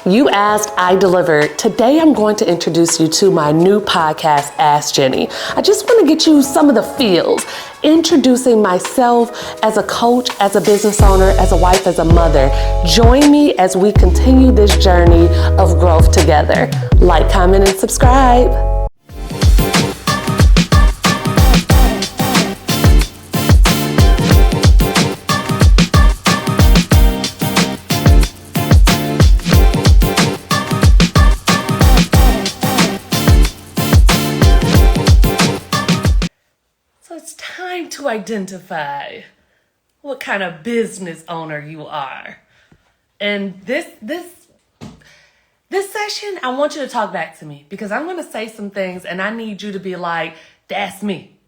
You asked, I delivered. Today I'm going to introduce you to my new podcast, Ask Jenni. I just want to get you some of the feels, introducing myself as a coach, as a business owner, as a wife, as a mother. Join me as we continue this journey of growth together. Like, comment, and subscribe. To identify what kind of business owner you are. And this session, I want you to talk back to me because I'm going to say some things and I need you to be like, that's me.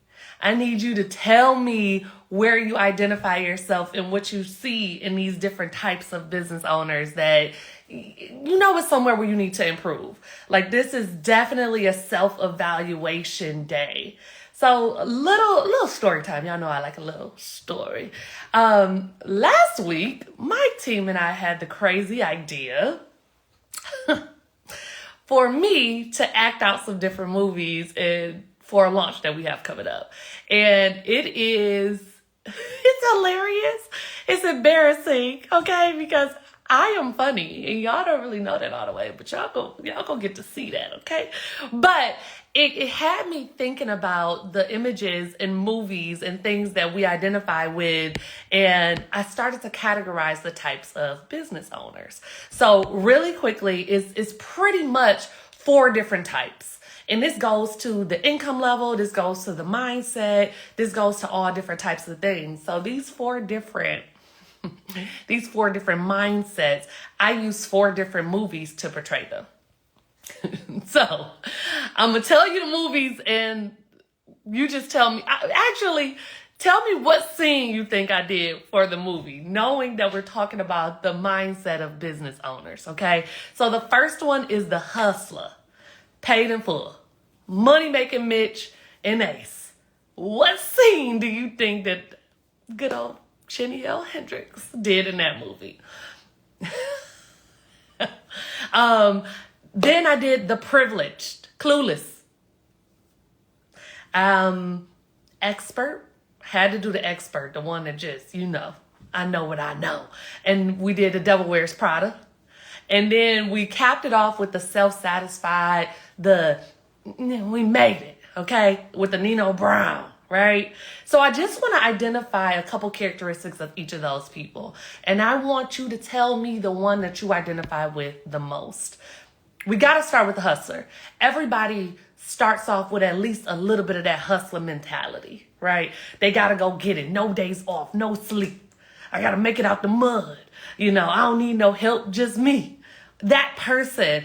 I need you to tell me where you identify yourself and what you see in these different types of business owners that you know it's somewhere where you need to improve. Like, this is definitely a self-evaluation day. So little story time. Y'all know I like a little story. Last week, my team and I had the crazy idea for me to act out some different movies for a launch that we have coming up. And it's hilarious. It's embarrassing, okay? Because I am funny and y'all don't really know that all the way, but y'all go get to see that, okay? But it had me thinking about the images and movies and things that we identify with, and I started to categorize the types of business owners. So really quickly, it's pretty much 4 different types. And this goes to the income level, this goes to the mindset, this goes to all different types of things. So these four different mindsets, I use 4 different movies to portray them. So I'm going to tell you the movies and you just tell me, tell me what scene you think I did for the movie, knowing that we're talking about the mindset of business owners, okay? So the first one is The Hustler, Paid in Full, Money Making Mitch, and Ace. What scene do you think that good old Jenni Hendricks did in that movie? Then I did The Privileged, Clueless. Expert, had to do the expert, the one that just, I know what I know. And we did The Devil Wears Prada. And then we capped it off with the self-satisfied, we made it, okay, with the Nino Brown, right? So I just want to identify a couple characteristics of each of those people. And I want you to tell me the one that you identify with the most. We got to start with the hustler. Everybody starts off with at least a little bit of that hustler mentality, right? They got to go get it. No days off, no sleep. I got to make it out the mud. I don't need no help, just me. That person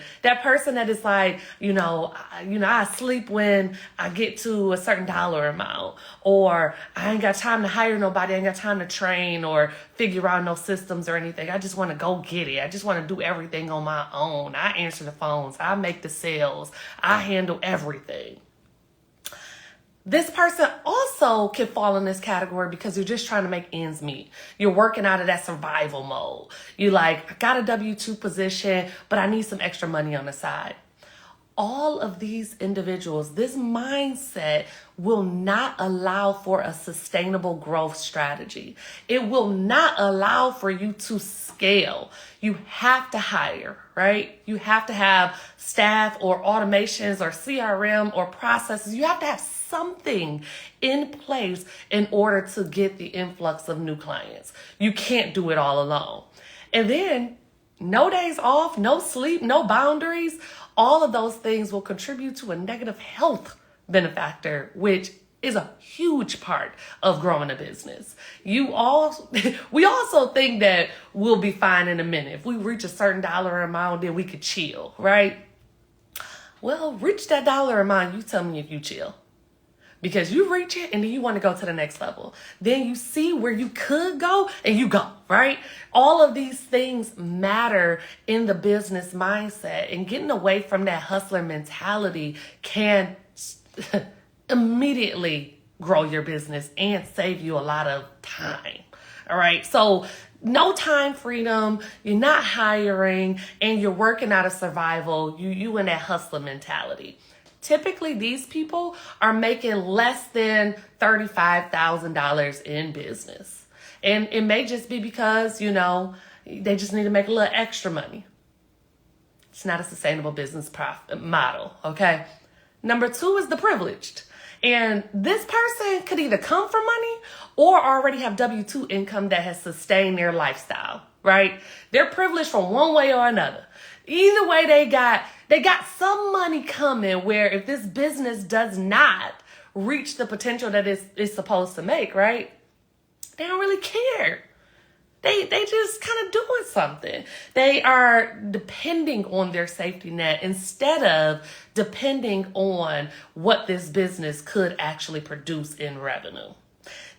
that is like, I sleep when I get to a certain dollar amount, or I ain't got time to hire nobody. I ain't got time to train or figure out no systems or anything. I just want to go get it. I just want to do everything on my own. I answer the phones. I make the sales. I handle everything. This person also can fall in this category because you're just trying to make ends meet. You're working out of that survival mode. You like, I got a W-2 position, but I need some extra money on the side. All of these individuals, this mindset will not allow for a sustainable growth strategy. It will not allow for you to scale. You have to hire, right? You have to have staff or automations or CRM or processes. You have to have something in place in order to get the influx of new clients. You can't do it all alone. And then no days off, no sleep, no boundaries. All of those things will contribute to a negative health benefactor, which is a huge part of growing a business. We also think that we'll be fine in a minute. If we reach a certain dollar amount, then we could chill, right? Well, reach that dollar amount, you tell me if you chill. Because you reach it and then you want to go to the next level. Then you see where you could go and you go, right? All of these things matter in the business mindset, and getting away from that hustler mentality can immediately grow your business and save you a lot of time. All right. So no time freedom, you're not hiring, and you're working out of survival. You in that hustler mentality. Typically, these people are making less than $35,000 in business. And it may just be because, they just need to make a little extra money. It's not a sustainable business model, okay? Number 2 is the privileged. And this person could either come from money or already have W-2 income that has sustained their lifestyle, right? They're privileged from one way or another. Either way, they got some money coming where if this business does not reach the potential that it's supposed to make, right? They don't really care. They just kind of doing something. They are depending on their safety net instead of depending on what this business could actually produce in revenue.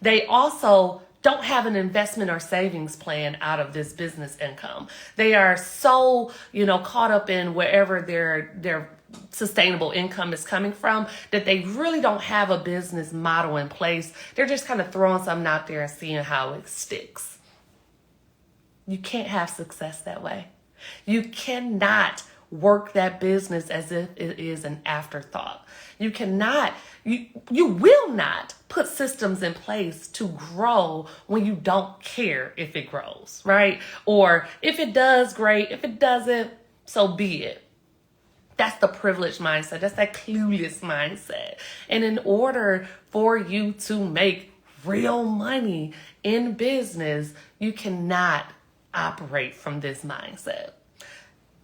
They also don't have an investment or savings plan out of this business income. They are so, caught up in wherever their sustainable income is coming from that they really don't have a business model in place. They're just kind of throwing something out there and seeing how it sticks. You can't have success that way. You cannot work that business as if it is an afterthought. You will not put systems in place to grow when you don't care if it grows, right? Or if it does, great. If it doesn't, so be it. That's the privileged mindset. That's that clueless mindset. And in order for you to make real money in business, you cannot operate from this mindset.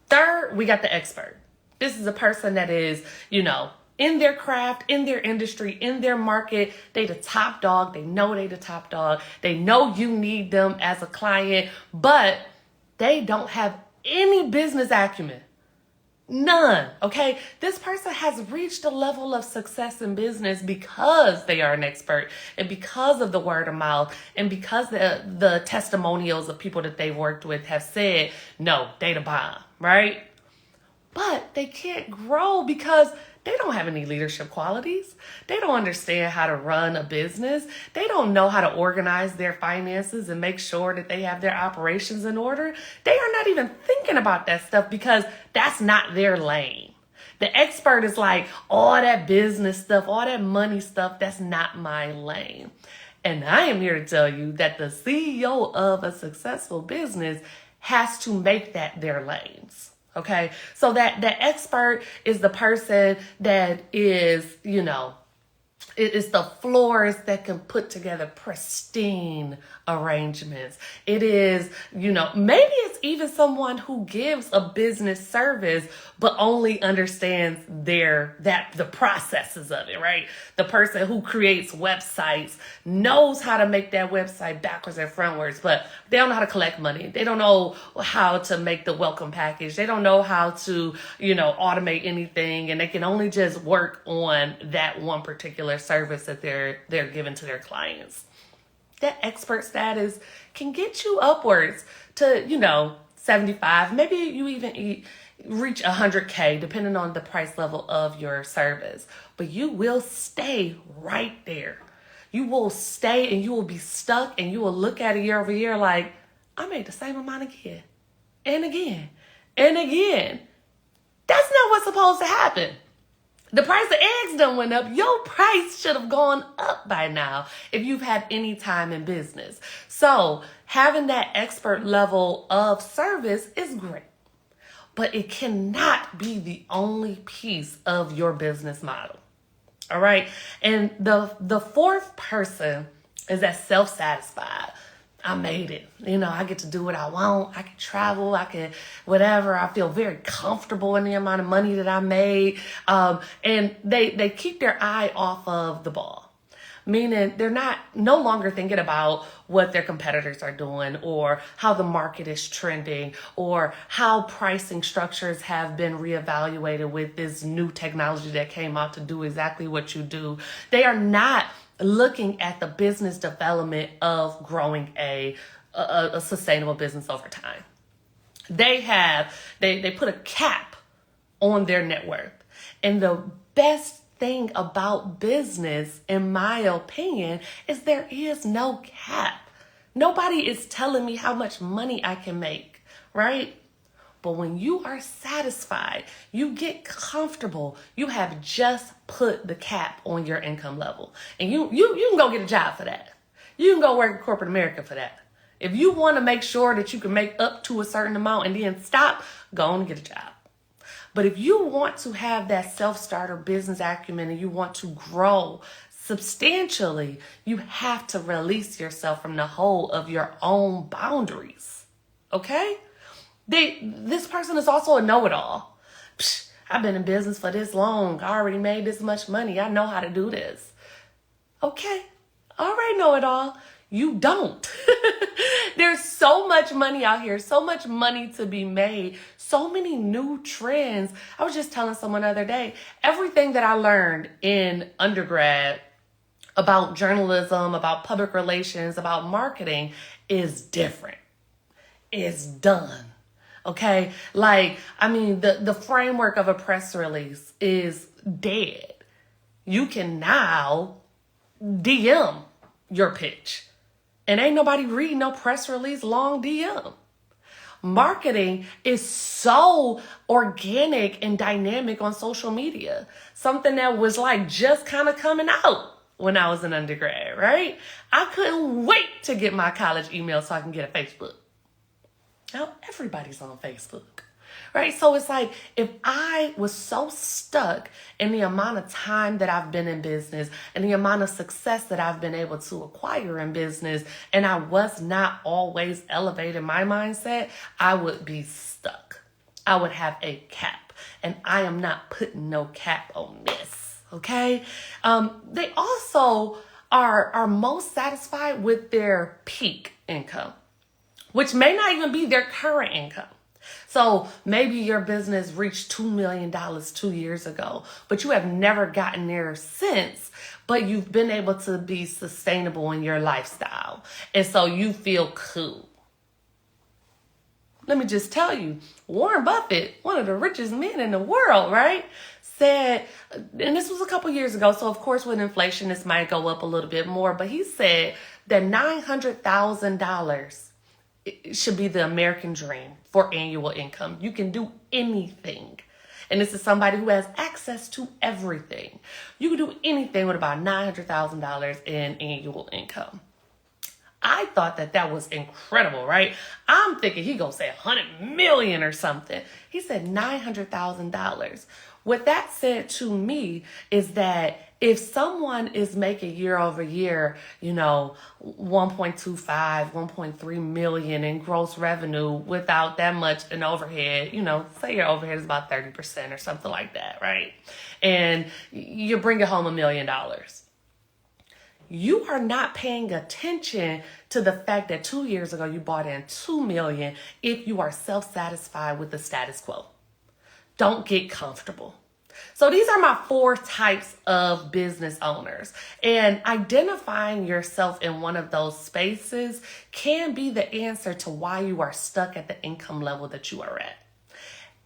Third, we got the expert. This is a person that is, in their craft, in their industry, in their market. They the top dog. They know they the top dog. They know you need them as a client, but they don't have any business acumen. None. Okay. This person has reached a level of success in business because they are an expert and because of the word of mouth and because the testimonials of people that they've worked with have said, no, they the bomb, right? But they can't grow because they don't have any leadership qualities. They don't understand how to run a business. They don't know how to organize their finances and make sure that they have their operations in order. They are not even thinking about that stuff because that's not their lane. The expert is like, all that business stuff, all that money stuff, that's not my lane. And I am here to tell you that the CEO of a successful business has to make that their lanes. Okay, so that the expert is the person that is, it's the florist that can put together pristine arrangements. It is, maybe it's even someone who gives a business service, but only understands the processes of it, right? The person who creates websites knows how to make that website backwards and frontwards, but they don't know how to collect money. They don't know how to make the welcome package. They don't know how to, automate anything, and they can only just work on that one particular service that they're giving to their clients. That expert status can get you upwards to, 75, maybe you even reach 100K depending on the price level of your service. But you will stay right there. You will stay and you will be stuck and you will look at it year over year like, I made the same amount again and again and again. That's not what's supposed to happen. The price of eggs done went up. Your price should have gone up by now if you've had any time in business. So having that expert level of service is great, but it cannot be the only piece of your business model. All right. And the fourth person is that self-satisfied. I made it. I get to do what I want. I can travel. I can whatever. I feel very comfortable in the amount of money that I made. And they keep their eye off of the ball, meaning they're no longer thinking about what their competitors are doing or how the market is trending or how pricing structures have been reevaluated with this new technology that came out to do exactly what you do. They are not looking at the business development of growing a sustainable business over time. They put a cap on their net worth. And the best thing about business, in my opinion, is there is no cap. Nobody is telling me how much money I can make, right? But when you are satisfied, you get comfortable, you have just put the cap on your income level. And you can go get a job for that. You can go work in corporate America for that. If you want to make sure that you can make up to a certain amount and then stop, go on and get a job. But if you want to have that self-starter business acumen and you want to grow substantially, you have to release yourself from the hold of your own boundaries. Okay? This person is also a know-it-all. I've been in business for this long. I already made this much money. I know how to do this. Okay. All right, know-it-all. You don't. There's so much money out here, so much money to be made, so many new trends. I was just telling someone the other day, everything that I learned in undergrad about journalism, about public relations, about marketing is different. It's done. Okay? The framework of a press release is dead. You can now DM your pitch. And ain't nobody reading no press release long DM. Marketing is so organic and dynamic on social media. Something that was just kind of coming out when I was an undergrad, right? I couldn't wait to get my college email so I can get a Facebook. Now everybody's on Facebook. Right? So it's if I was so stuck in the amount of time that I've been in business and the amount of success that I've been able to acquire in business, and I was not always elevating my mindset, I would be stuck. I would have a cap, and I am not putting no cap on this. Okay? They also are most satisfied with their peak income, which may not even be their current income. So maybe your business reached $2 million 2 years ago, but you have never gotten there since, but you've been able to be sustainable in your lifestyle. And so you feel cool. Let me just tell you, Warren Buffett, one of the richest men in the world, right, said, and this was a couple years ago, so of course with inflation, this might go up a little bit more, but he said that $900,000 should be the American dream for annual income. You can do anything. And this is somebody who has access to everything. You can do anything with about $900,000 in annual income. I thought that was incredible, right? I'm thinking he gonna say 100 million or something. He said $900,000. What that said to me is that if someone is making year over year, 1.25, 1.3 million in gross revenue without that much in overhead, say your overhead is about 30% or something like that, right? And you bring it home $1 million. You are not paying attention to the fact that 2 years ago you bought in 2 million if you are self-satisfied with the status quo. Don't get comfortable. So these are my 4 types of business owners, and identifying yourself in one of those spaces can be the answer to why you are stuck at the income level that you are at.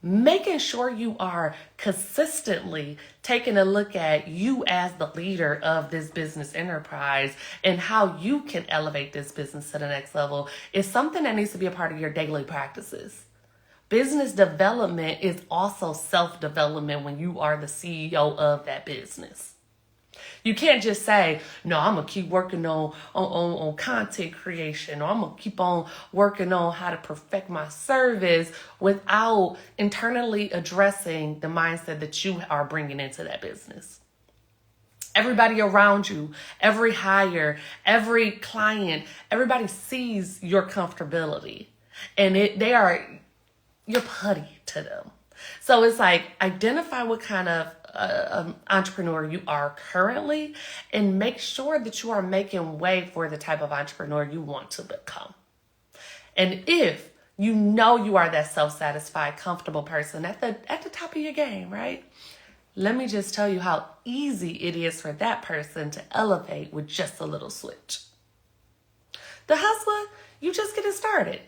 Making sure you are consistently taking a look at you as the leader of this business enterprise and how you can elevate this business to the next level is something that needs to be a part of your daily practices. Business development is also self-development when you are the CEO of that business. You can't just say, no, I'm going to keep working on content creation, or I'm going to keep on working on how to perfect my service without internally addressing the mindset that you are bringing into that business. Everybody around you, every hire, every client, everybody sees your comfortability, and you're putty to them. So it's identify what kind of entrepreneur you are currently and make sure that you are making way for the type of entrepreneur you want to become. And if you know you are that self-satisfied, comfortable person at the top of your game, right? Let me just tell you how easy it is for that person to elevate with just a little switch. The hustler, you just getting started.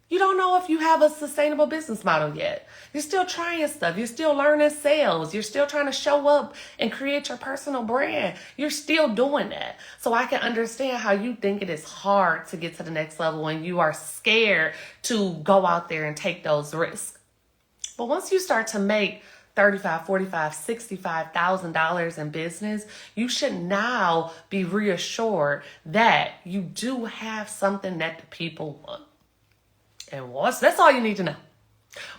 You don't know if you have a sustainable business model yet. You're still trying stuff. You're still learning sales. You're still trying to show up and create your personal brand. You're still doing that. So I can understand how you think it is hard to get to the next level and you are scared to go out there and take those risks. But once you start to make $35,000, $45,000, $65,000 in business, you should now be reassured that you do have something that the people want. And that's all you need to know.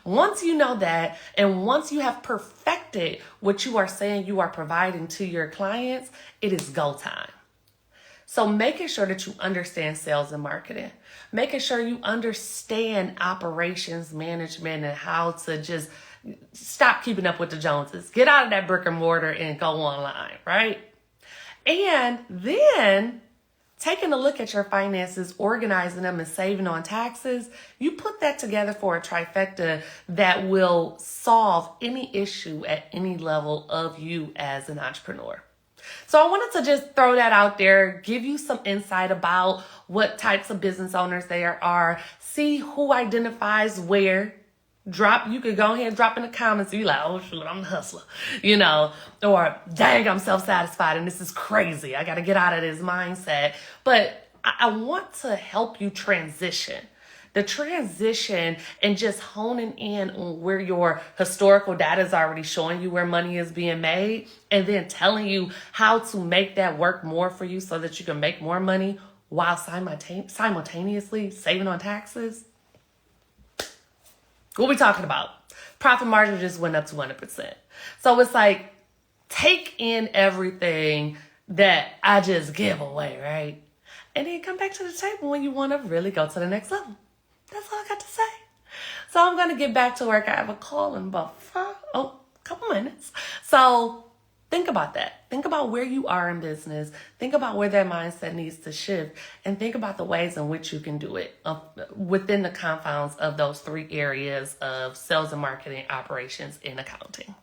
Once you know that, and once you have perfected what you are saying you are providing to your clients, it is go time. So making sure that you understand sales and marketing, making sure you understand operations management and how to just stop keeping up with the Joneses. Get out of that brick and mortar and go online, right? And then taking a look at your finances, organizing them and saving on taxes, you put that together for a trifecta that will solve any issue at any level of you as an entrepreneur. So I wanted to just throw that out there, give you some insight about what types of business owners there are, see who identifies where. You could go ahead and drop in the comments. You like, oh shoot, I'm the hustler, or dang, I'm self-satisfied and this is crazy. I got to get out of this mindset. But I want to help you transition. The transition and just honing in on where your historical data is already showing you where money is being made, and then telling you how to make that work more for you so that you can make more money while simultaneously saving on taxes. What we talking about? Profit margin just went up 200%. So it's like, take in everything that I just give away, right? And then come back to the table when you want to really go to the next level. That's all I got to say. So I'm going to get back to work. I have a call in about a couple minutes. So think about that. Think about where you are in business. Think about where that mindset needs to shift, and think about the ways in which you can do it within the confines of those 3 areas of sales and marketing, operations, and accounting.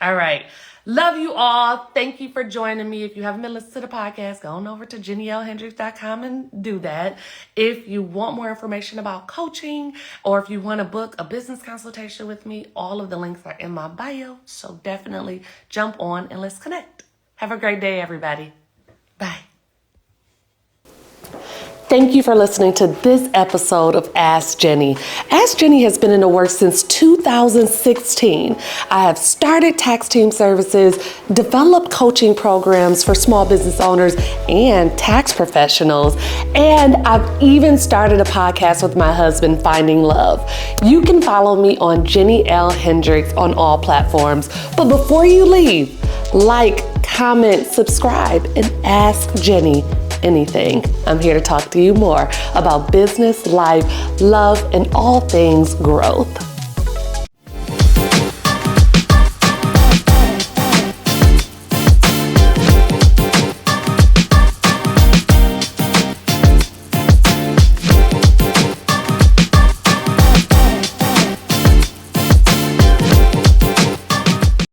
All right. Love you all. Thank you for joining me. If you haven't been listening to the podcast, go on over to JenniLHendricks.com and do that. If you want more information about coaching, or if you want to book a business consultation with me, all of the links are in my bio. So definitely jump on and let's connect. Have a great day, everybody. Bye. Thank you for listening to this episode of Ask Jenni. Ask Jenni has been in the works since 2016. I have started tax team services, developed coaching programs for small business owners and tax professionals, and I've even started a podcast with my husband, Finding Love. You can follow me on Jenni L. Hendricks on all platforms. But before you leave, like, comment, subscribe, and ask Jenni anything. I'm here to talk to you more about business, life, love, and all things growth.